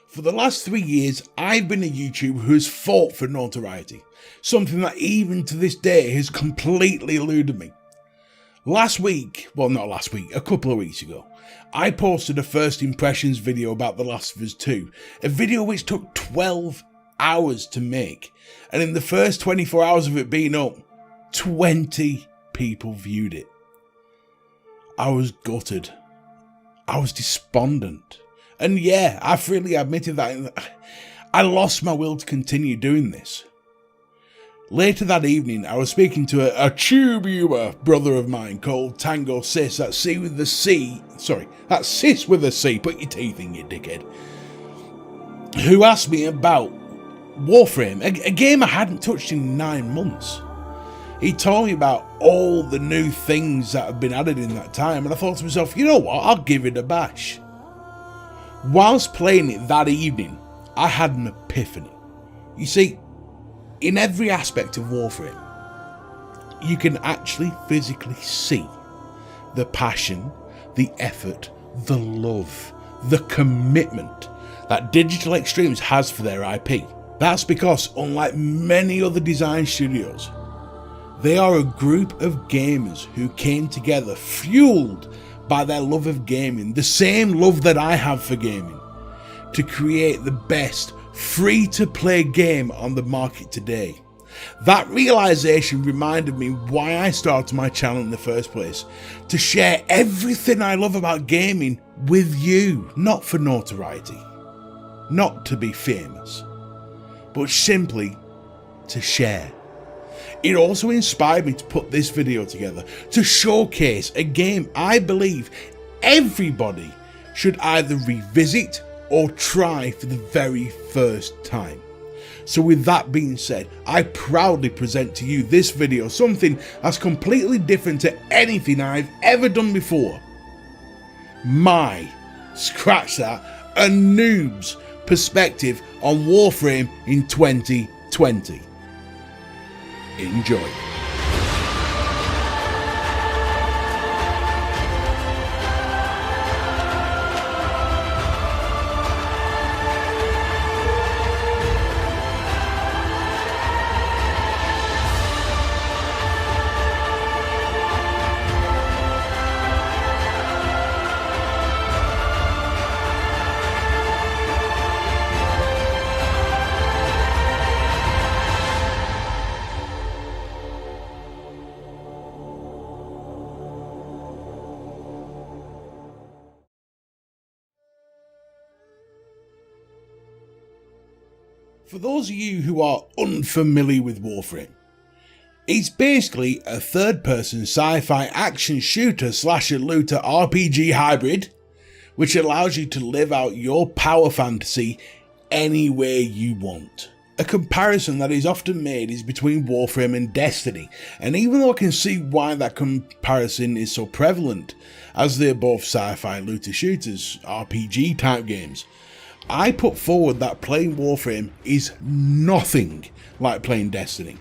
For the last 3 years, I've been a YouTuber who has fought for notoriety, something that even to this day has completely eluded me. Last week, well not last week, a couple of weeks ago, I posted a first impressions video about The Last of Us 2, a video which took 12 hours to make, and in the first 24 hours of it being up, 20 people viewed it. I was gutted. I was despondent. And yeah, I freely admitted that I lost my will to continue doing this. Later that evening, I was speaking to a tubular brother of mine called Tango Sis, that's Sis with a C, put your teeth in, you dickhead, who asked me about Warframe, a game I hadn't touched in 9 months. He told me about all the new things that have been added in that time, and I thought to myself, you know what, I'll give it a bash. Whilst playing it that evening, I had an epiphany. You see, in every aspect of Warframe, you can actually physically see the passion, the effort, the love, the commitment that Digital Extremes has for their IP. That's because, unlike many other design studios, they are a group of gamers who came together fueled by their love of gaming, the same love that I have for gaming, to create the best free-to-play game on the market today. That realization reminded me why I started my channel in the first place, to share everything I love about gaming with you, not for notoriety, not to be famous, but simply to share. It also inspired me to put this video together to showcase a game I believe everybody should either revisit or try for the very first time. So with that being said, I proudly present to you this video, something that's completely different to anything I've ever done before. Scratch that, a Noobs Perspective on Warframe in 2020. Enjoy. For those of you who are unfamiliar with Warframe, it's basically a third-person sci-fi action shooter / looter RPG hybrid, which allows you to live out your power fantasy any way you want. A comparison that is often made is between Warframe and Destiny, and even though I can see why that comparison is so prevalent, as they're both sci-fi looter shooters, RPG type games, I put forward that playing Warframe is nothing like playing Destiny.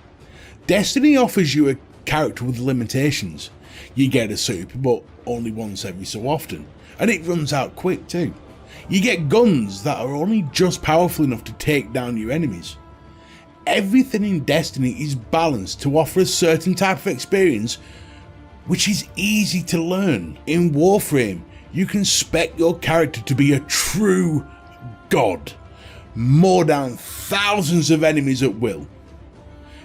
Destiny offers you a character with limitations. You get a super, but only once every so often, and it runs out quick too. You get guns that are only just powerful enough to take down your enemies. Everything in Destiny is balanced to offer a certain type of experience which is easy to learn. In Warframe, you can spec your character to be a true god, mow down thousands of enemies at will.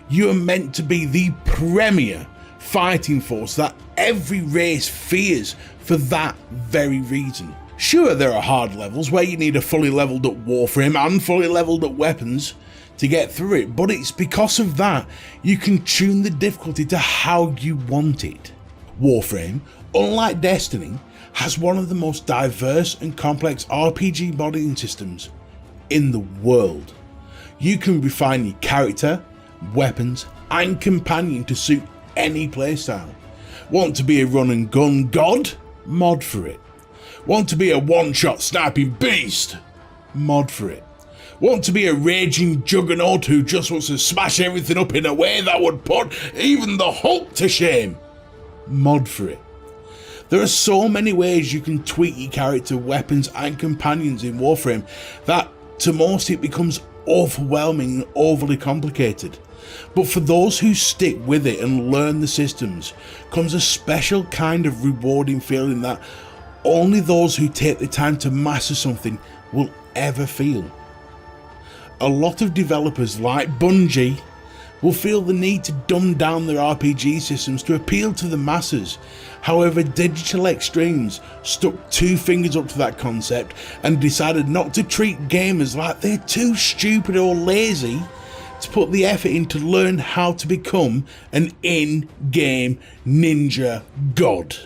You are meant to be the premier fighting force that every race fears for that very reason. Sure, there are hard levels where you need a fully leveled up Warframe and fully leveled up weapons to get through it, but it's because of that you can tune the difficulty to how you want it. Warframe, unlike Destiny, has one of the most diverse and complex RPG modding systems in the world. You can refine your character, weapons and companion to suit any playstyle. Want to be a run and gun god? Mod for it. Want to be a one-shot sniping beast? Mod for it. Want to be a raging juggernaut who just wants to smash everything up in a way that would put even the Hulk to shame? Mod for it. There are so many ways you can tweak your character, weapons and companions in Warframe that To most it becomes overwhelming and overly complicated. But for those who stick with it and learn the systems, comes a special kind of rewarding feeling that only those who take the time to master something will ever feel. A lot of developers like Bungie will feel the need to dumb down their RPG systems to appeal to the masses. However, Digital Extremes stuck two fingers up to that concept and decided not to treat gamers like they're too stupid or lazy to put the effort in to learn how to become an in-game ninja god.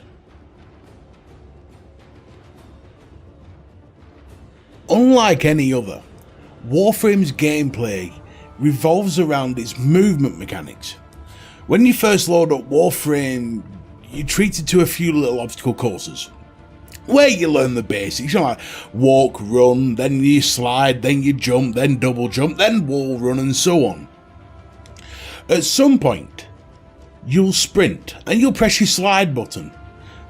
Unlike any other, Warframe's gameplay revolves around its movement mechanics. When you first load up Warframe, you're treated to a few little obstacle courses where you learn the basics, like walk, run, then you slide, then you jump, then double jump, then wall run, and so on. At some point, you'll sprint and you'll press your slide button,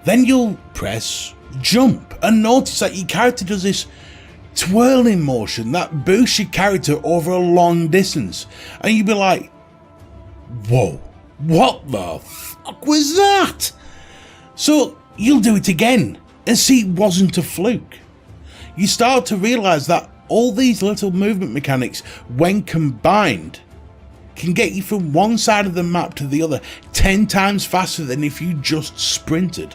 then you'll press jump and notice that your character does this twirling motion that boosts your character over a long distance, and you'd be like, whoa, what the fuck was that? So you'll do it again and see it wasn't a fluke. You start to realise that all these little movement mechanics, when combined, can get you from one side of the map to the other 10 times faster than if you just sprinted.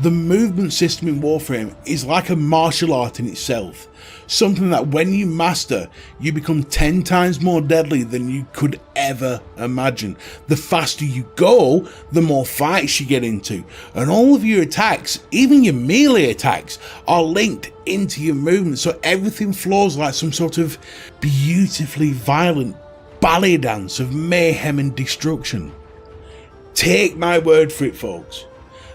The movement system in Warframe is like a martial art in itself, something that when you master, you become 10 times more deadly than you could ever imagine. The faster you go, the more fights you get into, and all of your attacks, even your melee attacks, are linked into your movement, so everything flows like some sort of beautifully violent ballet dance of mayhem and destruction. Take my word for it, folks.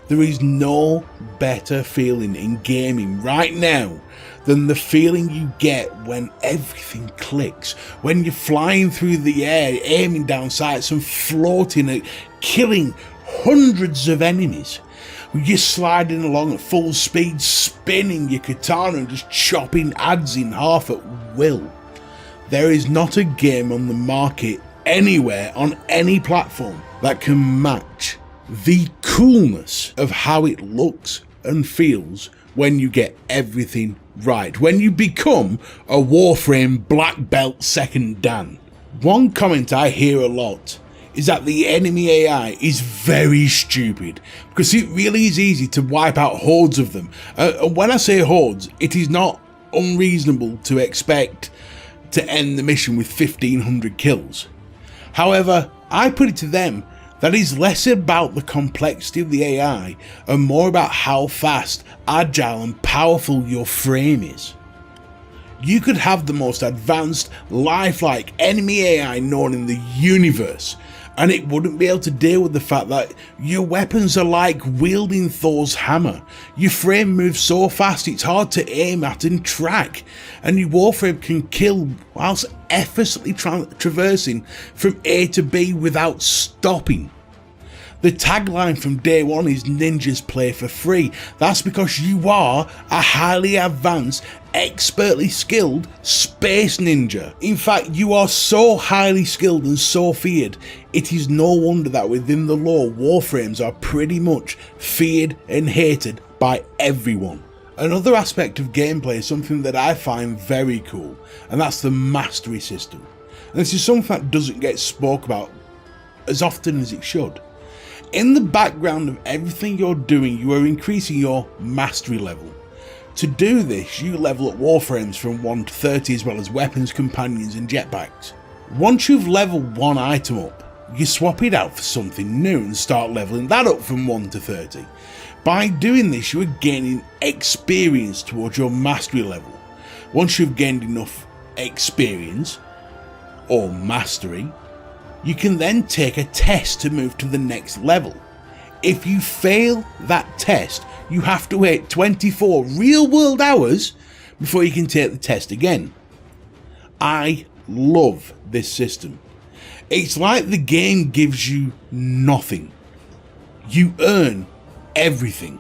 There is no better feeling in gaming right now than the feeling you get when everything clicks, when you're flying through the air, aiming down sights and floating at killing hundreds of enemies. You're sliding along at full speed, spinning your katana and just chopping ads in half at will. There is not a game on the market anywhere on any platform that can match the coolness of how it looks and feels when you get everything right, when you become a Warframe black belt second dan. One comment I hear a lot is that the enemy AI is very stupid because it really is easy to wipe out hordes of them. And when I say hordes, it is not unreasonable to expect to end the mission with 1500 kills. However, I put it to them that is less about the complexity of the AI and more about how fast, agile and powerful your frame is. You could have the most advanced, lifelike enemy AI known in the universe, and it wouldn't be able to deal with the fact that your weapons are like wielding Thor's hammer. Your frame moves so fast it's hard to aim at and track, and your Warframe can kill whilst effortlessly traversing from A to B without stopping. The tagline from day one is ninjas play for free. That's because you are a highly advanced, expertly skilled space ninja. In fact, you are so highly skilled and so feared, it is no wonder that within the lore, Warframes are pretty much feared and hated by everyone. Another aspect of gameplay is something that I find very cool, and that's the mastery system. And this is something that doesn't get spoke about as often as it should. In the background of everything you're doing, you are increasing your mastery level. To do this, you level up Warframes from 1 to 30 as well as weapons, companions and jetpacks. Once you've leveled one item up, you swap it out for something new and start leveling that up from 1 to 30. By doing this, you are gaining experience towards your mastery level. Once you've gained enough experience, or mastery, you can then take a test to move to the next level. If you fail that test, you have to wait 24 real-world hours before you can take the test again. I love this system. It's like the game gives you nothing. You earn everything.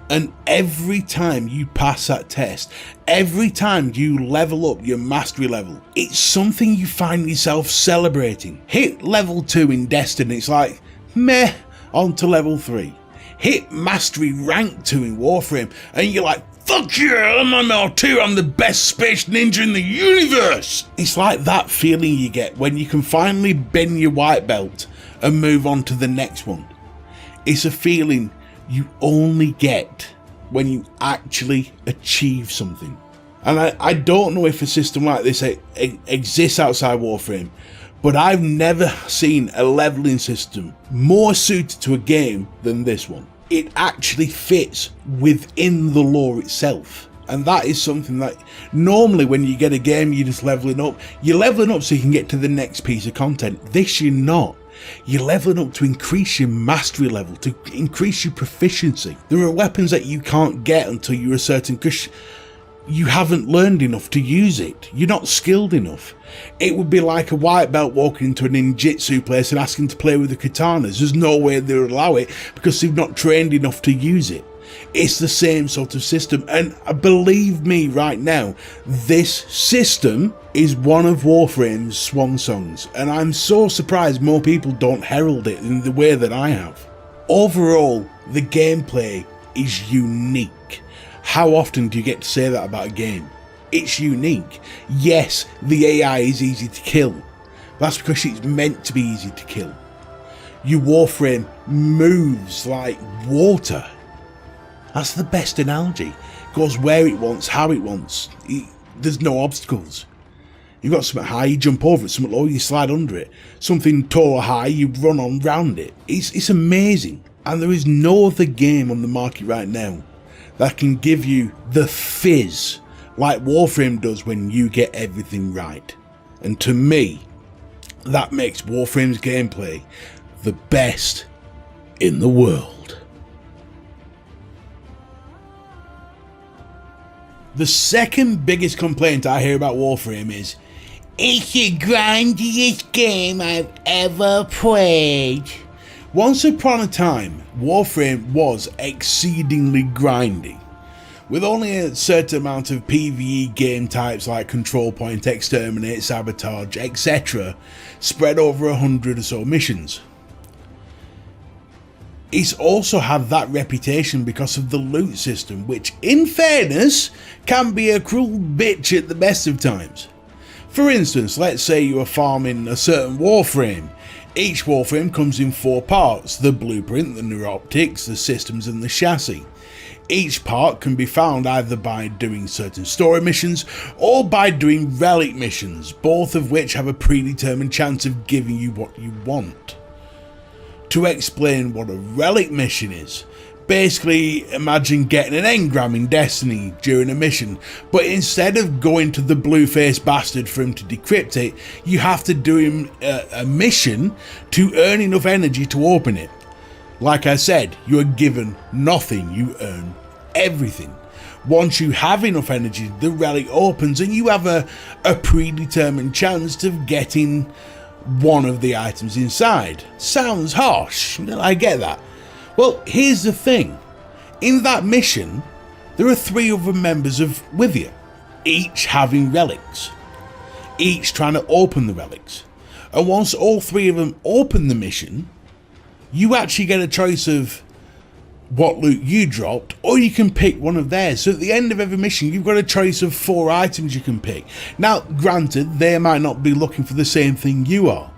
And every time you pass that test, every time you level up your mastery level, it's something you find yourself celebrating. Hit level 2 in Destiny, it's like, meh, on to level 3. Hit mastery rank 2 in Warframe, and you're like, fuck yeah, I'm on level 2, I'm the best space ninja in the universe. It's like that feeling you get when you can finally bend your white belt and move on to the next one. It's a feeling you only get when you actually achieve something. And I don't know if a system like this exists outside Warframe, but I've never seen a leveling system more suited to a game than this one. It actually fits within the lore itself. And that is something that normally when you get a game, you're just leveling up. You're leveling up so you can get to the next piece of content. This you're not. You're leveling up to increase your mastery level, to increase your proficiency. There are weapons that you can't get until you're a certain, because you haven't learned enough to use it. You're not skilled enough. It would be like a white belt walking into a ninjutsu place and asking to play with the katanas. There's no way they'll allow it because they've not trained enough to use it. It's the same sort of system, and believe me right now, this system is one of Warframe's swan songs, and I'm so surprised more people don't herald it in the way that I have. Overall, the gameplay is unique. How often do you get to say that about a game? It's unique. Yes, the AI is easy to kill. That's because it's meant to be easy to kill. Your Warframe moves like water. That's the best analogy. Goes where it wants, how it wants. There's no obstacles. You've got something high, you jump over it. Something low, you slide under it. Something tall or high, you run on round it. It's amazing. And there is no other game on the market right now that can give you the fizz like Warframe does when you get everything right. And to me, that makes Warframe's gameplay the best in the world. The second biggest complaint I hear about Warframe is, it's the grindiest game I've ever played. Once upon a time, Warframe was exceedingly grindy. With only a certain amount of PvE game types like Control Point, Exterminate, Sabotage, etc. spread over 100 or so missions. It's also had that reputation because of the loot system, which, in fairness, can be a cruel bitch at the best of times. For instance, let's say you are farming a certain Warframe. Each Warframe comes in 4 parts: the blueprint, the neuroptics, the systems and the chassis. Each part can be found either by doing certain story missions or by doing relic missions, both of which have a predetermined chance of giving you what you want. To explain what a relic mission is, basically imagine getting an engram in Destiny during a mission, but instead of going to the blue-faced bastard for him to decrypt it, you have to do him a mission to earn enough energy to open it. Like I said, you are given nothing, you earn everything. Once you have enough energy, the relic opens and you have a predetermined chance of getting one of the items inside. Sounds harsh, I get that. Well, here's the thing. In that mission, there are 3 other members with you, each having relics, each trying to open the relics. And once all 3 of them open the mission, you actually get a choice of what loot you dropped, or you can pick one of theirs. So at the end of every mission, you've got a choice of 4 items you can pick. Now, granted, they might not be looking for the same thing you are,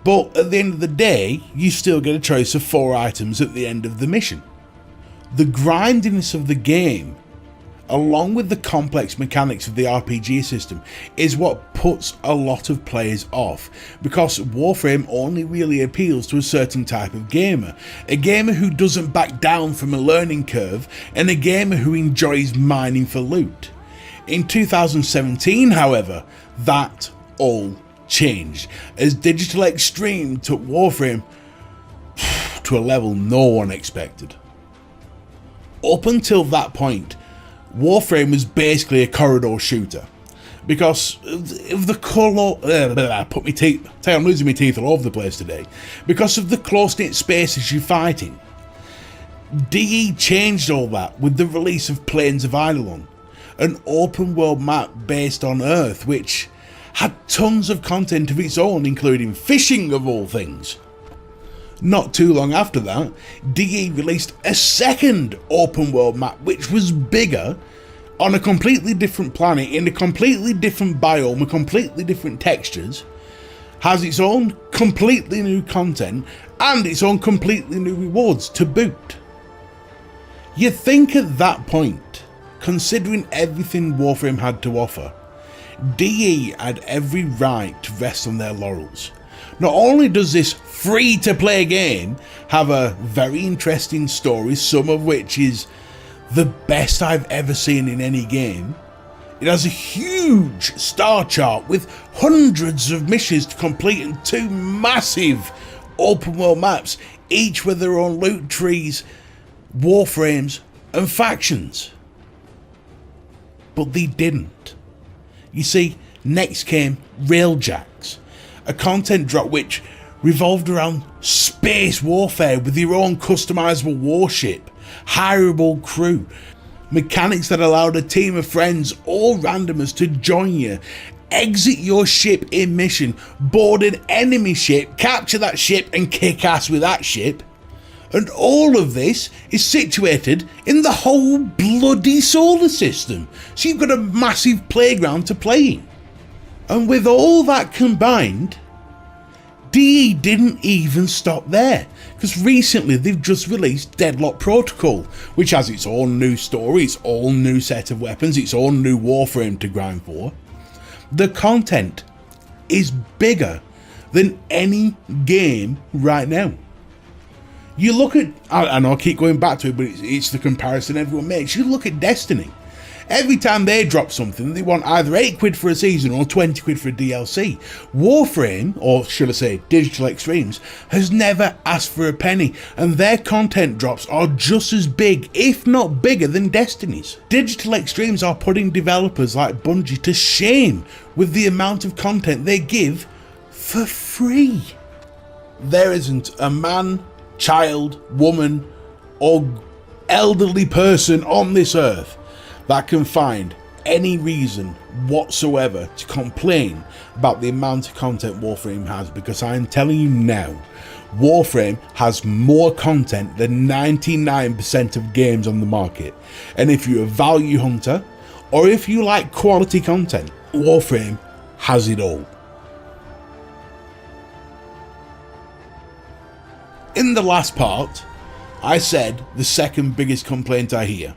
but at the end of the day, you still get a choice of 4 items at the end of the mission. The grindiness of the game, along with the complex mechanics of the RPG system, is what puts a lot of players off, because Warframe only really appeals to a certain type of gamer, a gamer who doesn't back down from a learning curve, and a gamer who enjoys mining for loot. In 2017, however, that all changed, as Digital Extreme took Warframe to a level no one expected. Up until that point, Warframe was basically a corridor shooter because of the I'm losing my teeth all over the place today. Because of the close-knit spaces you're fighting, DE changed all that with the release of Plains of Eidolon, an open world map based on Earth which had tons of content of its own, including fishing of all things. Not too long after that, DE released a second open world map which was bigger, on a completely different planet, in a completely different biome, with completely different textures, has its own completely new content and its own completely new rewards to boot. You'd think at that point, considering everything Warframe had to offer, DE had every right to rest on their laurels. Not only does this free-to-play game have a very interesting story, some of which is the best I've ever seen in any game, it has a huge star chart with hundreds of missions to complete and 2 massive open world maps, each with their own loot trees, warframes and factions. But they didn't. You see, next came Railjacks, a content drop which revolved around space warfare with your own customizable warship, hireable crew, mechanics that allowed a team of friends or randomers to join you, exit your ship in mission, board an enemy ship, capture that ship and kick ass with that ship. And all of this is situated in the whole bloody solar system, so you've got a massive playground to play in. And with all that combined, DE didn't even stop there, because recently they've just released Deadlock Protocol, which has its own new story, its own new set of weapons, its own new warframe to grind for. The content is bigger than any game right now. You look at, and I'll keep going back to it, but it's the comparison everyone makes. You look at Destiny. Every time they drop something, they want either 8 quid for a season or 20 quid for a DLC. Warframe, or should I say Digital Extremes, has never asked for a penny, and their content drops are just as big, if not bigger, than Destiny's. Digital Extremes are putting developers like Bungie to shame with the amount of content they give for free. There isn't a man, child, woman, or elderly person on this earth that can find any reason whatsoever to complain about the amount of content Warframe has, because I'm telling you now, Warframe has more content than 99% of games on the market. And if you're a value hunter, or if you like quality content, Warframe has it all. In the last part, I said the second biggest complaint I hear.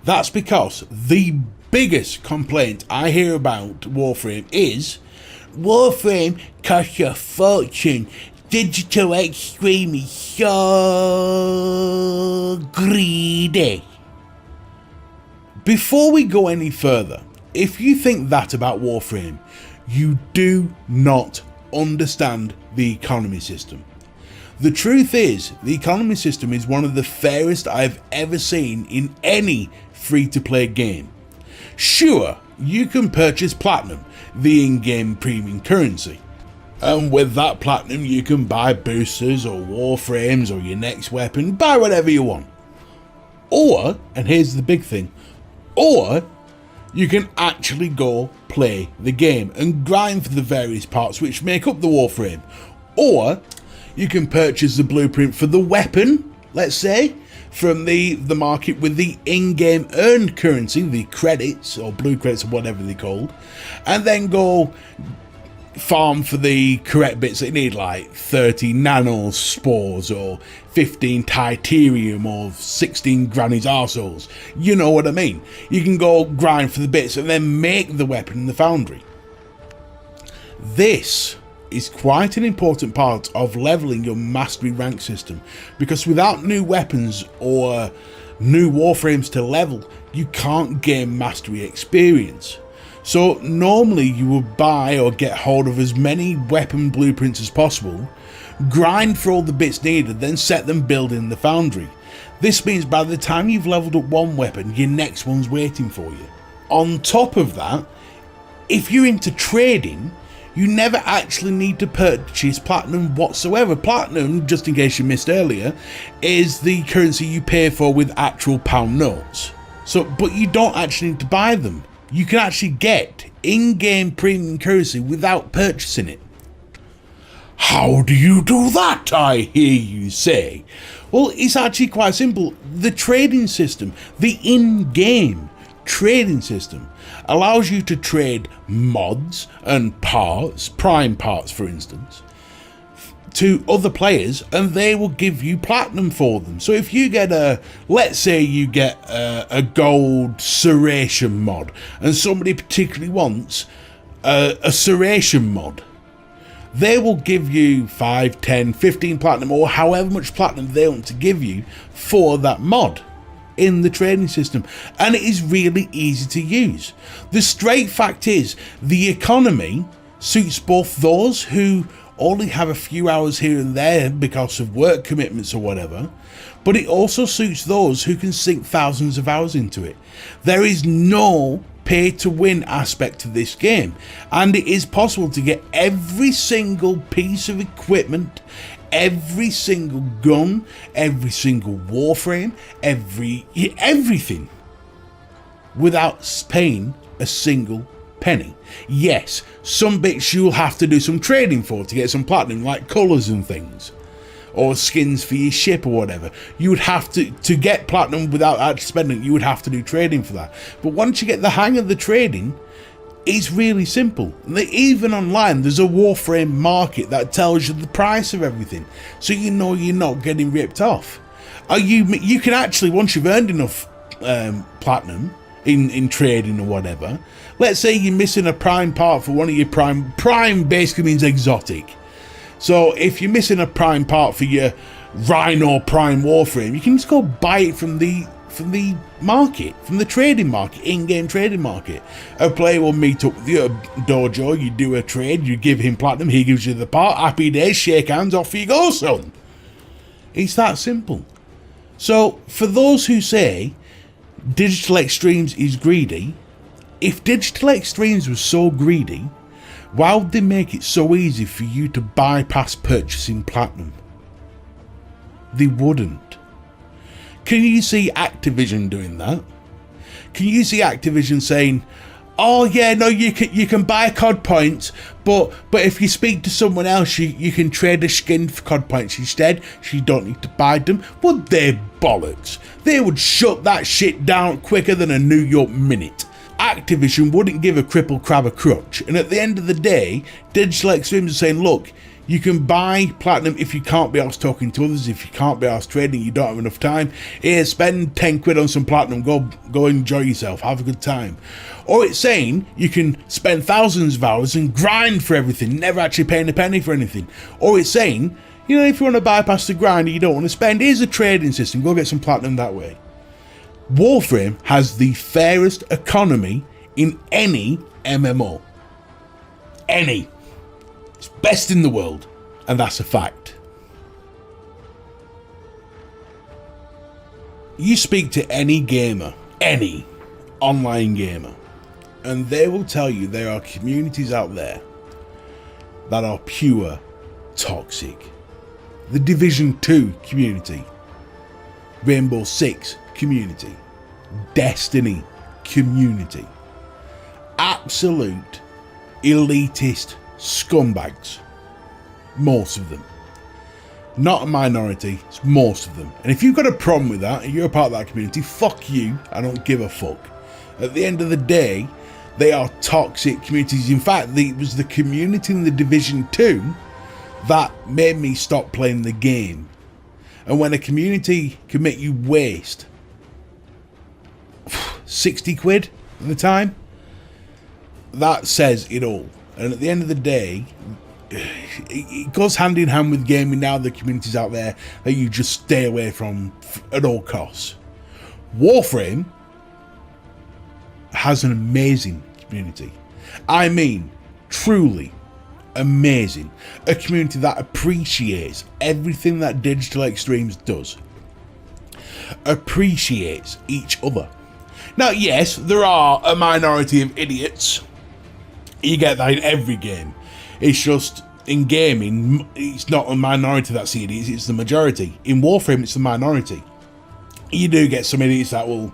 That's because the biggest complaint I hear about Warframe is Warframe costs a fortune. Digital Extreme is so greedy. Before we go any further, if you think that about Warframe, you do not understand the economy system. The truth is, the economy system is one of the fairest I've ever seen in any free-to-play game. Sure, you can purchase Platinum, the in-game premium currency, and with that Platinum you can buy boosters or warframes or your next weapon, buy whatever you want. Or, and here's the big thing, or you can actually go play the game and grind for the various parts which make up the warframe. Or you can purchase the blueprint for the weapon, let's say, from the market with the in-game earned currency, the credits or blue credits or whatever they're called, and then go farm for the correct bits that you need, like 30 nano spores or 15 titanium or 16 granny's arseholes. You know what I mean. You can go grind for the bits and then make the weapon in the foundry. This is quite an important part of leveling your mastery rank system, because without new weapons or new warframes to level, you can't gain mastery experience. So normally you will buy or get hold of as many weapon blueprints as possible, grind for all the bits needed, then set them build in the foundry. This means by the time you've leveled up one weapon, your next one's waiting for you. On top of that, if you're into trading, You never actually need to purchase platinum whatsoever. Platinum, just in case you missed earlier, is the currency you pay for with actual pound notes. But you don't actually need to buy them. You can actually get in-game premium currency without purchasing it. How do you do that, I hear you say? Well, it's actually quite simple. The trading system, the in-game trading system, allows you to trade mods and parts, prime parts for instance, to other players, and they will give you platinum for them. So if you get let's say you get a gold serration mod, and somebody particularly wants a serration mod, they will give you 5, 10, 15 platinum, or however much platinum they want to give you for that mod in the trading system. And it is really easy to use. The straight fact is, the economy suits both those who only have a few hours here and there because of work commitments or whatever, but it also suits those who can sink thousands of hours into it. There is no pay to win aspect to this game, and it is possible to get every single piece of equipment, every single gun, every single warframe, everything without paying a single penny. Yes, some bits you'll have to do some trading for to get some platinum, like colours and things, or skins for your ship or whatever. You would have to get platinum without actually spending it, you would have to do trading for that. But once you get the hang of the trading, it's really simple. Even online, there's a Warframe market that tells you the price of everything, so you know you're not getting ripped off. You can actually, once you've earned enough platinum in trading or whatever, let's say you're missing a prime part for one of your prime basically means exotic. So if you're missing a prime part for your Rhino Prime Warframe, you can just go buy it from the market, from the trading market, in-game trading market. A player will meet up with you at a dojo, you do a trade, you give him platinum, he gives you the part, happy days, shake hands, off you go, son. It's that simple. So for those who say Digital Extremes is greedy, if Digital Extremes was so greedy, why would they make it so easy for you to bypass purchasing platinum? They wouldn't. Can you see Activision doing that? Can you see Activision saying, oh yeah, no, you can buy COD points, but if you speak to someone else, you can trade a skin for COD points instead, so you don't need to buy them? Would they bollocks? They would shut that shit down quicker than a New York minute. Activision wouldn't give a cripple crab a crutch, and at the end of the day, Digital Extremes are saying, look, you can buy platinum if you can't be arsed talking to others, if you can't be arsed trading, you don't have enough time. Here, spend 10 quid on some platinum, go enjoy yourself, have a good time. Or it's saying you can spend thousands of hours and grind for everything, never actually paying a penny for anything. Or it's saying, you know, if you want to bypass the grind and you don't want to spend, here's a trading system, go get some platinum that way. Warframe has the fairest economy in any MMO. Any. It's best in the world, and that's a fact. You speak to any gamer, any online gamer, and they will tell you there are communities out there that are pure toxic. The Division 2 community, Rainbow Six community, Destiny community, absolute elitist scumbags. Most of them. Not a minority, it's most of them. And if you've got a problem with that and you're a part of that community, fuck you, I don't give a fuck. At the end of the day, they are toxic communities. In fact, it was the community in the Division 2 that made me stop playing the game. And when a community can make you waste 60 quid at the time, that says it all. And at the end of the day, it goes hand in hand with gaming. Now the communities out there that you just stay away from at all costs. Warframe has an amazing community. I mean, truly amazing. A community that appreciates everything that Digital Extremes does. Appreciates each other. Now, yes, there are a minority of idiots. You get that in every game. It's just in gaming, it's not a minority that's idiots, it's the majority. In Warframe, it's the minority. You do get some idiots that will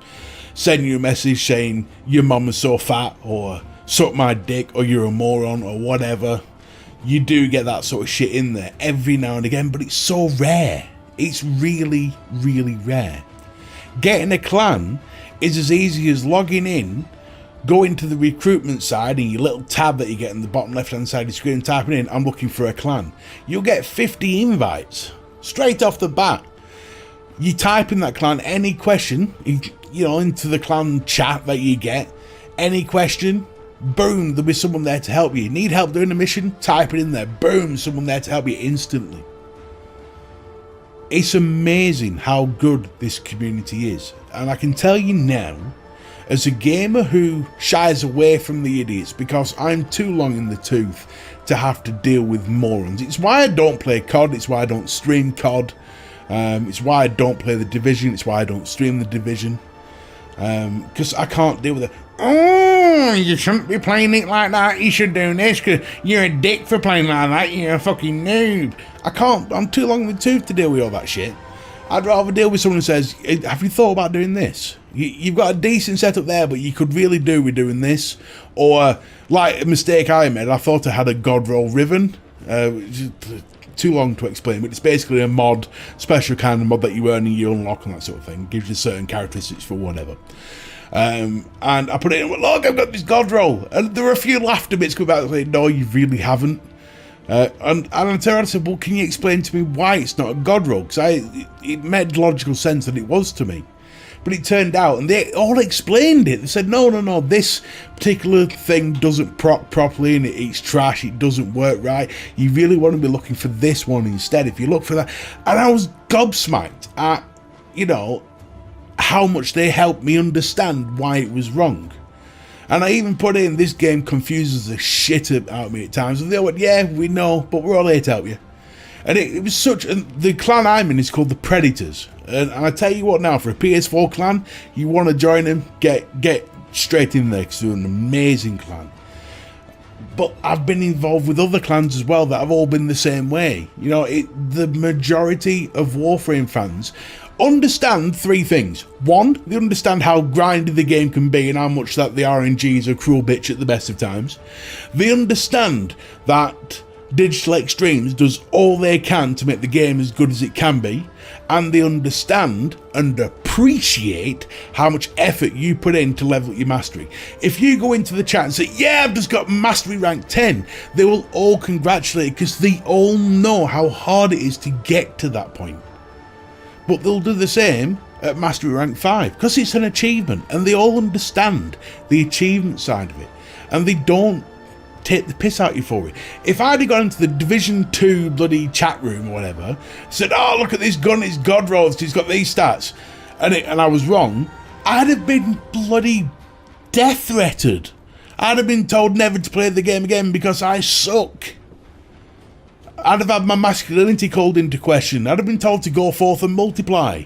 send you a message saying your mum is so fat, or suck my dick, or you're a moron, or whatever. You do get that sort of shit in there every now and again, but it's so rare. It's really, really rare. Getting a clan is as easy as logging in, going to the recruitment side in your little tab that you get in the bottom left hand side of the screen and typing in, I'm looking for a clan. You'll get 50 invites straight off the bat. You type in that clan, any question, you know, into the clan chat that you get, any question, boom, there'll be someone there to help you. Need help doing a mission? Type it in there, boom, someone there to help you instantly. It's amazing how good this community is. And I can tell you now, as a gamer who shies away from the idiots because I'm too long in the tooth to have to deal with morons. It's why I don't play COD, it's why I don't stream COD, it's why I don't play the Division, it's why I don't stream the Division, because I can't deal with it. Oh, you shouldn't be playing it like that, you should do this because you're a dick for playing like that, you're a fucking noob. I can't, I'm too long in the tooth to deal with all that shit. I'd rather deal with someone who says, have you thought about doing this? You've got a decent setup there, but you could really do with doing this. Or, like a mistake I made, I thought I had a God Roll Riven. Too long to explain, but it's basically a mod, special kind of mod that you earn and you unlock and that sort of thing. Gives you certain characteristics for whatever. And I put it in and went, look, I've got this God Roll. And there were a few laughter bits come out and say, no, you really haven't. And I said, well, can you explain to me why it's not a God Roll? Because it made logical sense that it was to me. But it turned out, and they all explained it. They said, no, this particular thing doesn't proc properly and it's trash, it doesn't work right. You really want to be looking for this one instead if you look for that. And I was gobsmacked at, you know, how much they helped me understand why it was wrong. And I even put in, this game confuses the shit out of me at times. And they went, yeah, we know, but we're all here to help you. And it was such, and the clan I'm in is called the Predators. And I tell you what now, for a PS4 clan, you want to join them, get straight in there because they're an amazing clan. But I've been involved with other clans as well that have all been the same way. You know, the majority of Warframe fans understand three things. One, they understand how grindy the game can be and how much that the RNG is a cruel bitch at the best of times. They understand that Digital Extremes does all they can to make the game as good as it can be, and they understand and appreciate how much effort you put in to level your mastery. If you go into the chat and say, yeah, I've just got mastery rank 10, they will all congratulate you because they all know how hard it is to get to that point. But they'll do the same at mastery rank 5 because it's an achievement, and they all understand the achievement side of it, and they don't take the piss out of you for it. If I'd have gone into the Division 2 bloody chat room or whatever, said, oh, look at this gun, it's God Rolls, it's got these stats, and I was wrong, I'd have been bloody death threatened. I'd have been told never to play the game again because I suck. I'd have had my masculinity called into question. I'd have been told to go forth and multiply.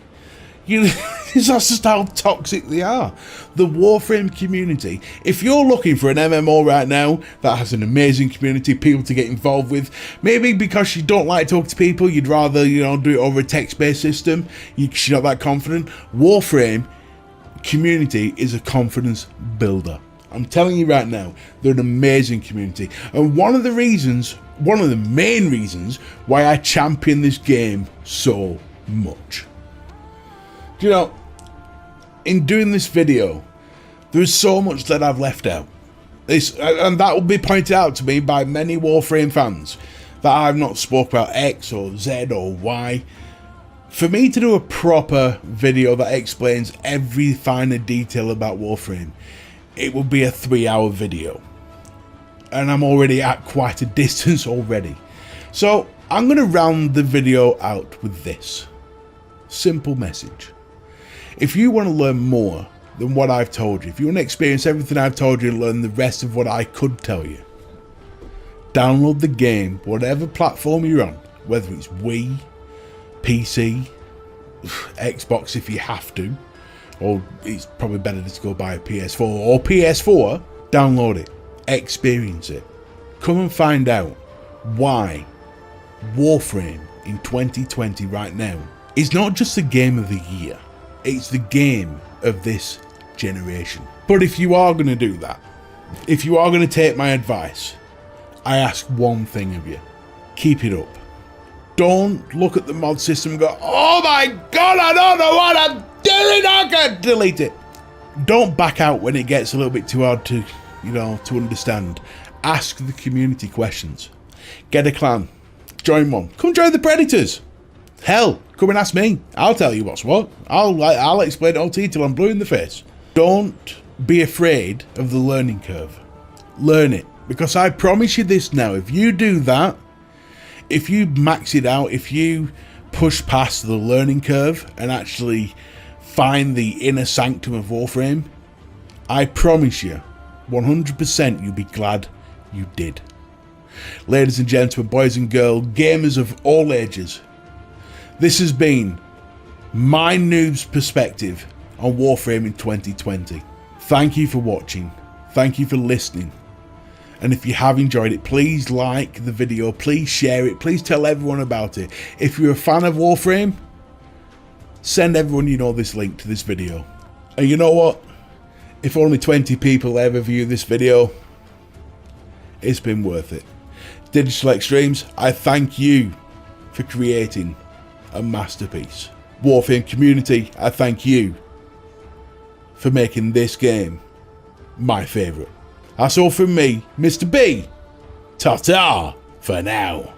You know, that's just how toxic they are. The Warframe community. If you're looking for an MMO right now that has an amazing community, people to get involved with, maybe because you don't like to talk to people, you'd rather, you know, do it over a text-based system, you're not that confident. Warframe community is a confidence builder. I'm telling you right now, they're an amazing community. And one of the main reasons why I champion this game so much. You know, in doing this video, there's so much that I've left out. And that will be pointed out to me by many Warframe fans, that I've not spoke about X or Z or Y. For me to do a proper video that explains every finer detail about Warframe, it will be a 3-hour video. And I'm already at quite a distance already. So I'm going to round the video out with this simple message. If you want to learn more than what I've told you, if you want to experience everything I've told you and learn the rest of what I could tell you, download the game, whatever platform you're on, whether it's Wii, PC, Xbox if you have to, or it's probably better to go buy a PS4 or PS4, download it, experience it, come and find out why Warframe in 2020 right now is not just the game of the year, it's the game of this generation. But if you are going to do that, if you are going to take my advice, I ask one thing of you: keep it up. Don't look at the mod system and go, oh my god, I don't know what I'm doing, I can't delete it. Don't back out when it gets a little bit too hard to, to understand. Ask the community questions. Get a clan. Join one. Come join the Predators. Hell, come and ask me. I'll tell you what's what. I'll explain it all to you till I'm blue in the face. Don't be afraid of the learning curve. Learn it. Because I promise you this now, if you do that, if you max it out, if you push past the learning curve and actually find the inner sanctum of Warframe, I promise you, 100% you'll be glad you did. Ladies and gentlemen, boys and girls, gamers of all ages, this has been my Noobs Perspective on Warframe in 2020. Thank you for watching. Thank you for listening. And if you have enjoyed it, please like the video, please share it, please tell everyone about it. If you're a fan of Warframe, send everyone you know this link to this video. And you know what? If only 20 people ever view this video, it's been worth it. Digital Extremes, I thank you for creating a masterpiece. Warframe community, I thank you for making this game my favourite. That's all from me, Mr. B. Ta-ta for now.